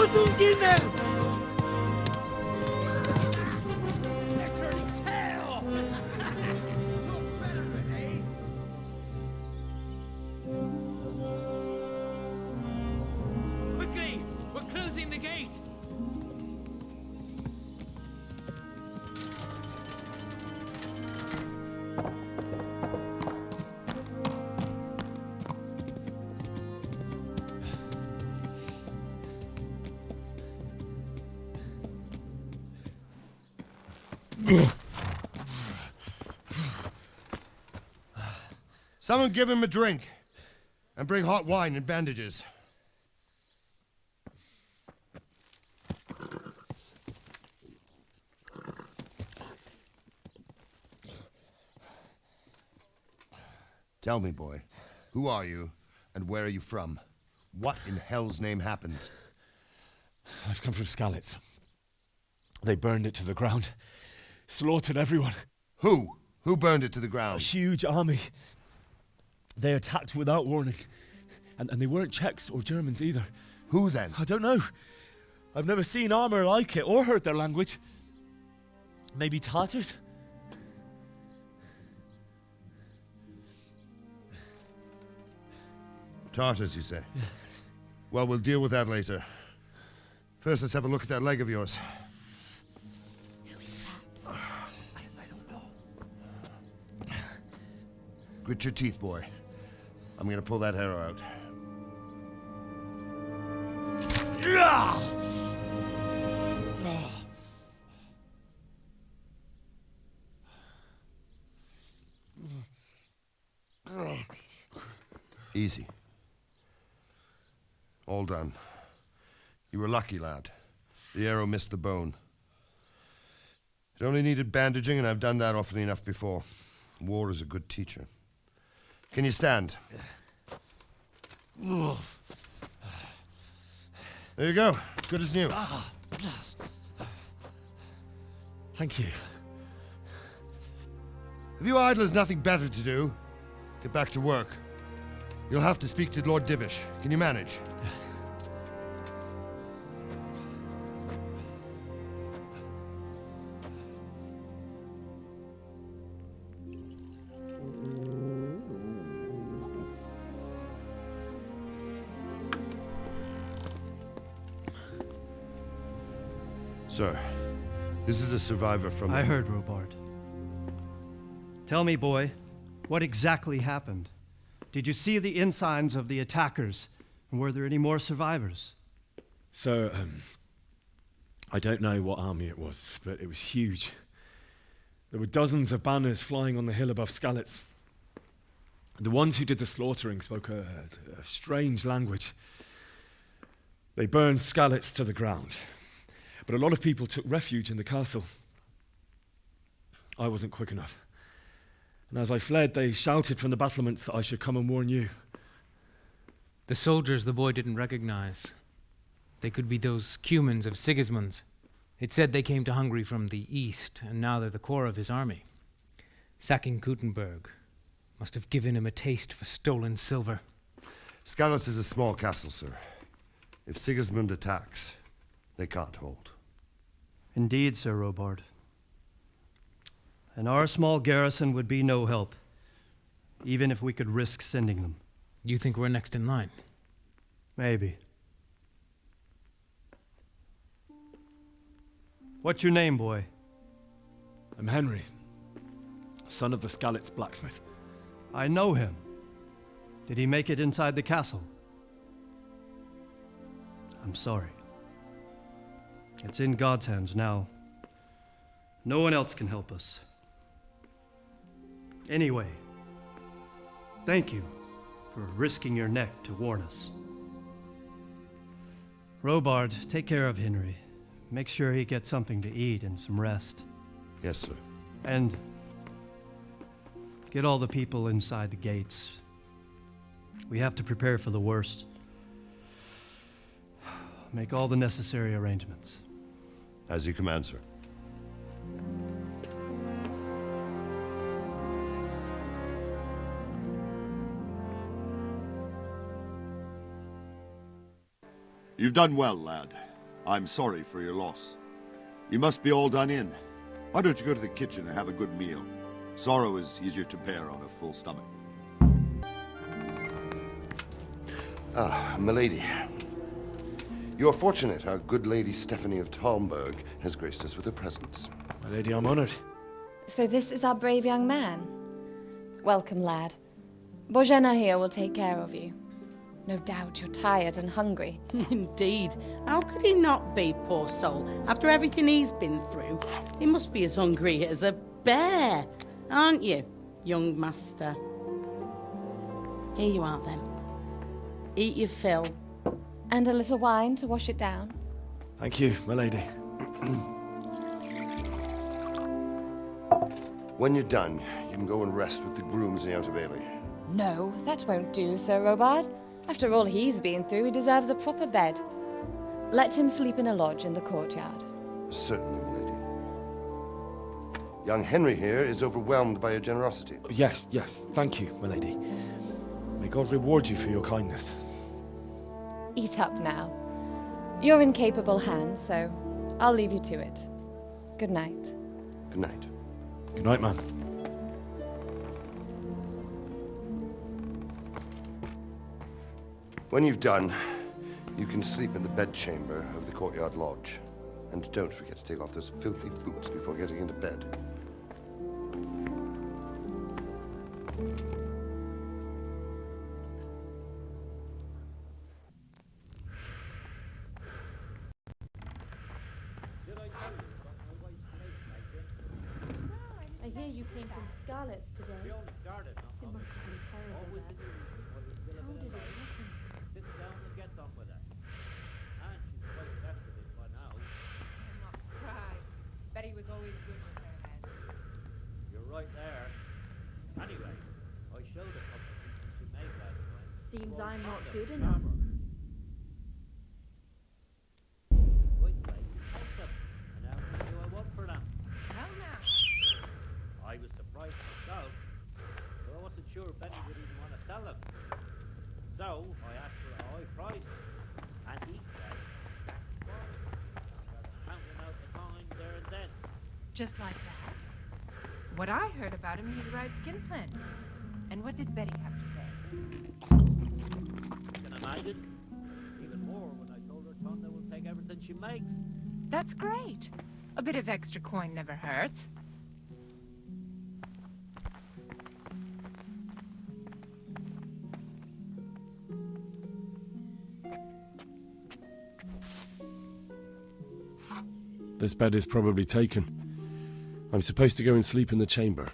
sos un killer! Quickly! We're closing the gate! Someone give him a drink. And bring hot wine and bandages. Tell me, boy, who are you and where are you from? What in hell's name happened? I've come from Skalice. They burned it to the ground. Slaughtered everyone. Who? Who burned it to the A ground? huge army. They attacked without warning. And they weren't Czechs or Germans either. Who then? I don't know. I've never seen armor like it or heard their language. Maybe Tatars? Tartars, you say? Yeah. Well, we'll deal with that later. First, let's have a look at that leg of yours. Who is that? I don't know. Grit your teeth, boy. I'm gonna pull that arrow out. Easy. All done. You were lucky, lad. The arrow missed the bone. It only needed bandaging, and I've done that often enough before. War is a good teacher. Can you stand? There you go. Good as new. Thank you. Have you idlers nothing better to do? Get back to work. You'll have to speak to Lord Divish. Can you manage? Sir, this is a survivor from... I heard, Robard. Tell me, boy, what exactly happened? Did you see the ensigns of the attackers? And were there any more survivors? So, I don't know what army it was, but it was huge. There were dozens of banners flying on the hill above Skalice. The ones who did the slaughtering spoke a strange language. They burned Skalice to the ground. But a lot of people took refuge in the castle. I wasn't quick enough. And as I fled, they shouted from the battlements that I should come and warn you. The soldiers the boy didn't recognize. They could be those Cumans of Sigismund's. It said they came to Hungary from the east, and now they're the core of his army. Sacking Gutenberg must have given him a taste for stolen silver. Skalice is a small castle, sir. If Sigismund attacks, they can't hold. Indeed, Sir Robard. And our small garrison would be no help, even if we could risk sending them. You think we're next in line? Maybe. What's your name, boy? I'm Henry, son of the Skalice blacksmith. I know him. Did he make it inside the castle? I'm sorry. It's in God's hands now. No one else can help us. Anyway, thank you for risking your neck to warn us. Robard, take care of Henry. Make sure he gets something to eat and some rest. Yes, sir. And get all the people inside the gates. We have to prepare for the worst. Make all the necessary arrangements. As you command, sir. You've done well, lad. I'm sorry for your loss. You must be all done in. Why don't you go to the kitchen and have a good meal? Sorrow is easier to bear on a full stomach. Ah, milady. You are fortunate our good lady Stephanie of Talmberg has graced us with her presence. My lady, I'm honored. So this is our brave young man. Welcome, lad. Bozhena here will take care of you. No doubt you're tired and hungry. Indeed. How could he not be, poor soul? After everything he's been through, he must be as hungry as a bear, aren't you, young master? Here you are, then. Eat your fill. And a little wine to wash it down. Thank you, my lady. When you're done, you can go and rest with the grooms in the Outer Bailey. No, that won't do, Sir Robard. After all he's been through, he deserves a proper bed. Let him sleep in a lodge in the courtyard. Certainly, milady. Young Henry here is overwhelmed by your generosity. Yes, thank you, my lady. May God reward you for your kindness. Eat up now. You're in capable hands, so I'll leave you to it. Good night. Good night. Good night, man. When you've done, you can sleep in the bedchamber of the courtyard lodge. And don't forget to take off those filthy boots before getting into bed. I hear you came from Skalice today. It must have been terrible there. How did it happen? Sits down and gets on with it. And she's quite left with it by now. I'm not surprised. Betty was always good with her heads. You're right there. Anyway, I showed a couple of pieces she made last night. Seems Well, I'm not found good them. enough. Wait, help them. And now what do I want for them? Well now. I was surprised myself, but I wasn't sure Betty would even want to sell them. So I asked for a high price, and he said, well, counting out the coin there and then. Just like that. What I heard about him, he's a right skinflint. And what did Betty have to say? You can imagine? Even more when I told her Tonda will take everything she makes. That's great. A bit of extra coin never hurts. This bed is probably taken. I'm supposed to go and sleep in the chamber.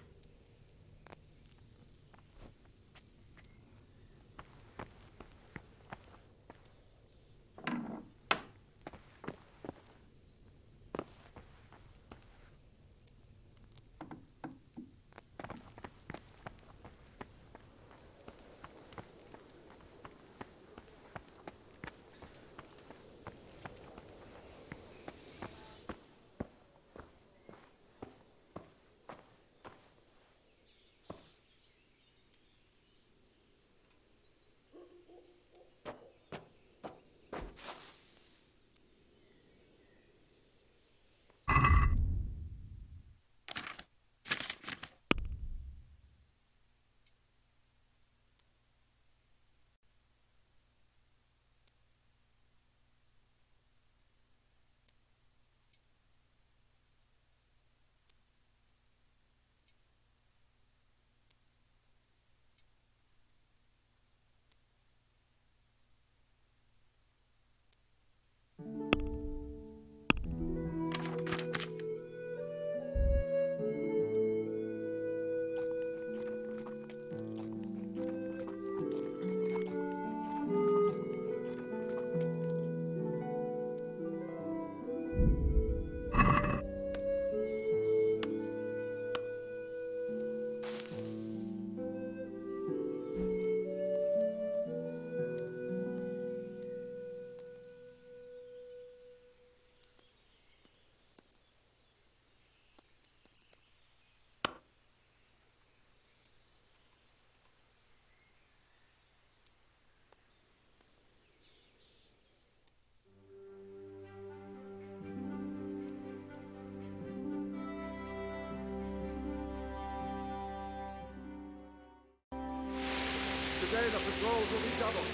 Today the patrols will be doubled.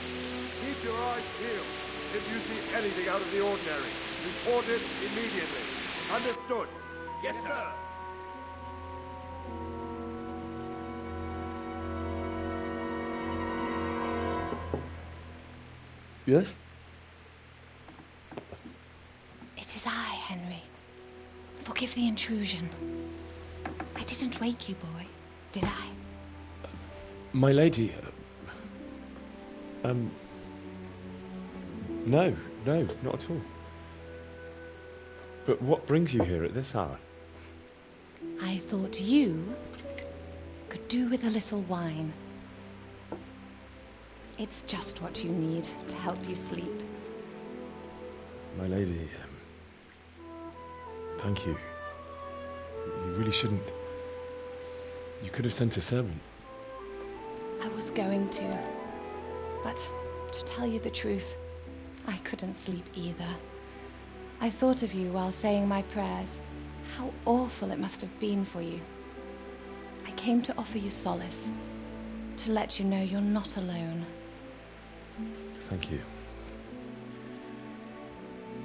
Keep your eyes peeled. If you see anything out of the ordinary, report it immediately. Understood? Yes, sir. Yes? It is I, Henry. Forgive the intrusion. I didn't wake you, boy, did I? My lady, no, not at all. But what brings you here at this hour? I thought you could do with a little wine. It's just what you need to help you sleep. My lady, thank you. You really shouldn't. You could have sent a servant. I was going to, but to tell you the truth, I couldn't sleep either. I thought of you while saying my prayers. How awful it must have been for you. I came to offer you solace, to let you know you're not alone. Thank you.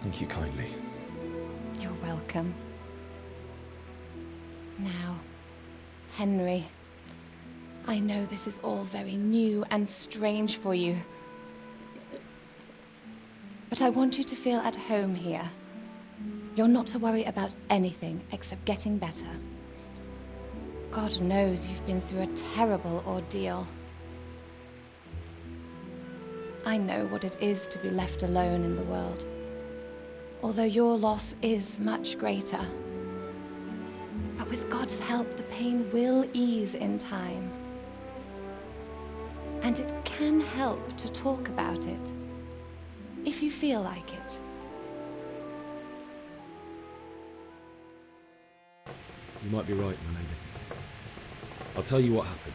Thank you kindly. You're welcome. Now, Henry, I know this is all very new and strange for you, but I want you to feel at home here. You're not to worry about anything except getting better. God knows you've been through a terrible ordeal. I know what it is to be left alone in the world, although your loss is much greater. But with God's help, the pain will ease in time. And it can help to talk about it, if you feel like it. You might be right, my lady. I'll tell you what happened.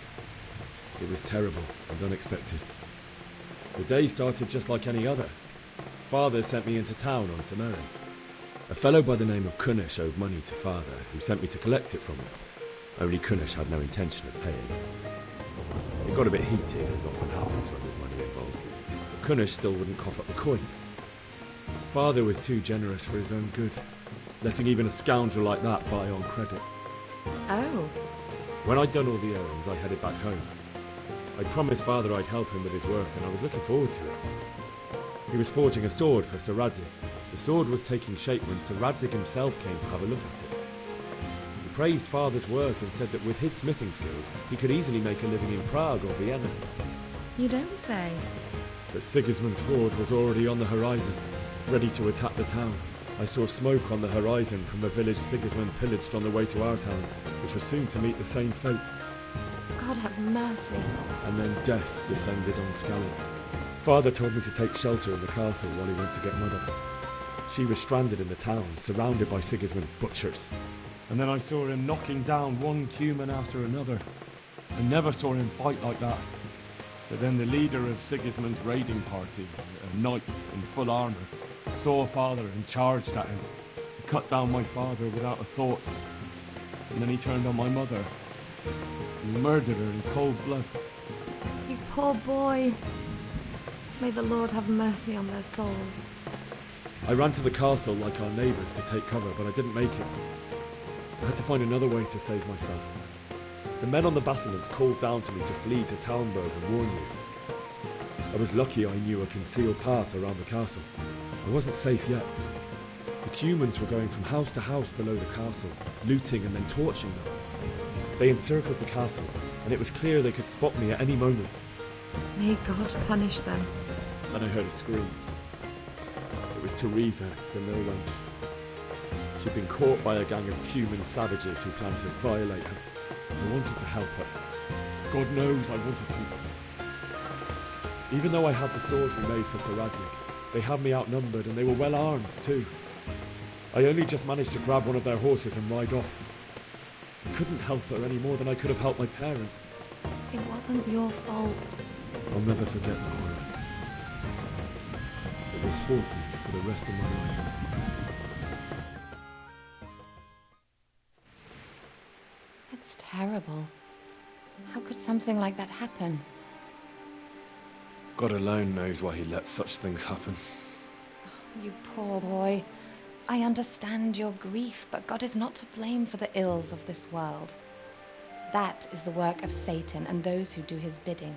It was terrible and unexpected. The day started just like any other. Father sent me into town on some errands. A fellow by the name of Kunish owed money to Father, who sent me to collect it from him. Only Kunish had no intention of paying. It got a bit heated, as often happens when there's money involved. But Kunish still wouldn't cough up the coin. Father was too generous for his own good, letting even a scoundrel like that buy on credit. Oh. When I'd done all the errands, I headed back home. I promised Father I'd help him with his work, and I was looking forward to it. He was forging a sword for Sir Radzig. The sword was taking shape when Sir Radzig himself came to have a look at it. He praised Father's work and said that with his smithing skills, he could easily make a living in Prague or Vienna. You don't say. But Sigismund's horde was already on the horizon, ready to attack the town. I saw smoke on the horizon from the village Sigismund pillaged on the way to our town, which was soon to meet the same fate. God have mercy. And then death descended on Skalice. Father told me to take shelter in the castle while he went to get Mother. She was stranded in the town, surrounded by Sigismund's butchers. And then I saw him knocking down one human after another. I never saw him fight like that. But then the leader of Sigismund's raiding party, a knight in full armour, saw Father and charged at him. He cut down my father without a thought. And then he turned on my mother. And he murdered her in cold blood. You poor boy. May the Lord have mercy on their souls. I ran to the castle like our neighbours to take cover, but I didn't make it. I had to find another way to save myself. The men on the battlements called down to me to flee to Talmberg and warn you. I was lucky I knew a concealed path around the castle. I wasn't safe yet. The humans were going from house to house below the castle, looting and then torching them. They encircled the castle, and it was clear they could spot me at any moment. May God punish them. Then I heard a scream. It was Teresa, the mill wench. She'd been caught by a gang of human savages who planned to violate her. I wanted to help her. God knows I wanted to. Even though I had the swords we made for Sir Radzig, they had me outnumbered and they were well armed too. I only just managed to grab one of their horses and ride off. I couldn't help her any more than I could have helped my parents. It wasn't your fault. I'll never forget the horror. It will haunt me for the rest of my life. That's terrible. How could something like that happen? God alone knows why he lets such things happen. You poor boy. I understand your grief, but God is not to blame for the ills of this world. That is the work of Satan and those who do his bidding,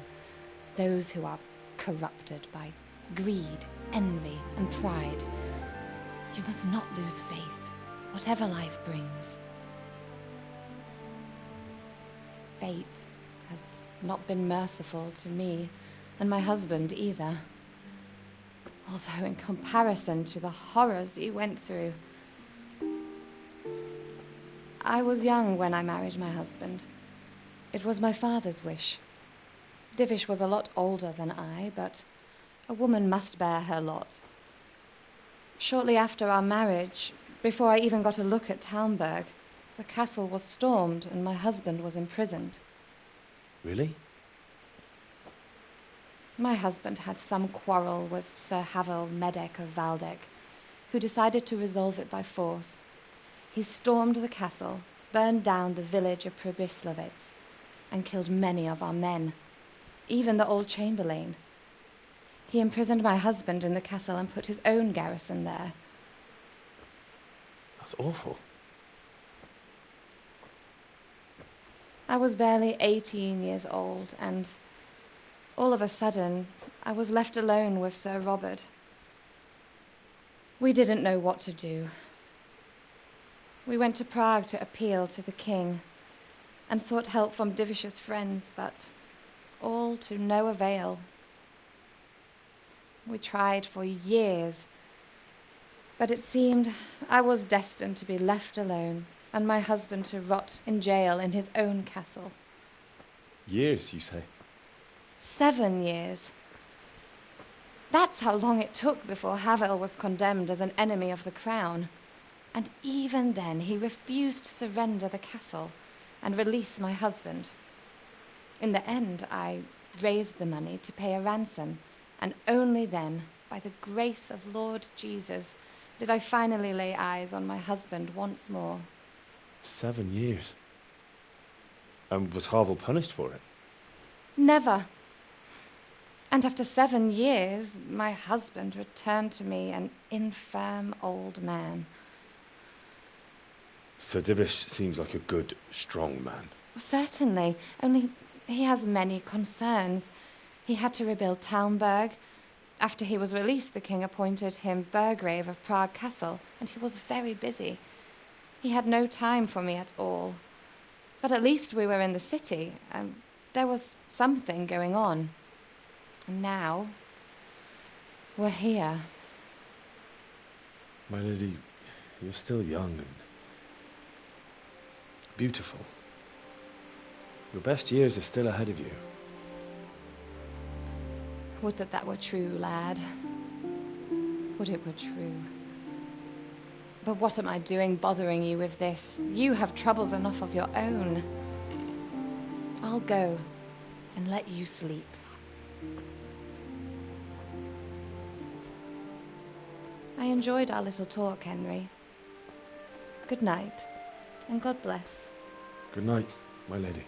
those who are corrupted by greed, envy, and pride. You must not lose faith, whatever life brings. Fate has not been merciful to me, and my husband either. Although in comparison to the horrors you went through. I was young when I married my husband. It was my father's wish. Divish was a lot older than I, but a woman must bear her lot. Shortly after our marriage, before I even got a look at Talmberg, the castle was stormed and my husband was imprisoned. Really? My husband had some quarrel with Sir Havel Medek of Valdek, who decided to resolve it by force. He stormed the castle, burned down the village of Pribyslavitz, and killed many of our men, even the old chamberlain. He imprisoned my husband in the castle and put his own garrison there. That's awful. I was barely 18 years old, and all of a sudden, I was left alone with Sir Robert. We didn't know what to do. We went to Prague to appeal to the king and sought help from Divish's friends, but all to no avail. We tried for years, but it seemed I was destined to be left alone and my husband to rot in jail in his own castle. Years, you say? 7 years. That's how long it took before Havel was condemned as an enemy of the crown. And even then, he refused to surrender the castle and release my husband. In the end, I raised the money to pay a ransom, and only then, by the grace of Lord Jesus, did I finally lay eyes on my husband once more. 7 years? And was Havel punished for it? Never. And after 7 years, my husband returned to me an infirm old man. Sir Divish seems like a good, strong man. Certainly, only he has many concerns. He had to rebuild Talmberg. After he was released, the king appointed him Burgrave of Prague Castle, and he was very busy. He had no time for me at all. But at least we were in the city, and there was something going on. And now, we're here. My lady, you're still young and beautiful. Your best years are still ahead of you. Would that that were true, lad. Would it were true. But what am I doing bothering you with this? You have troubles enough of your own. I'll go and let you sleep. I enjoyed our little talk, Henry. Good night, and God bless. Good night, my lady.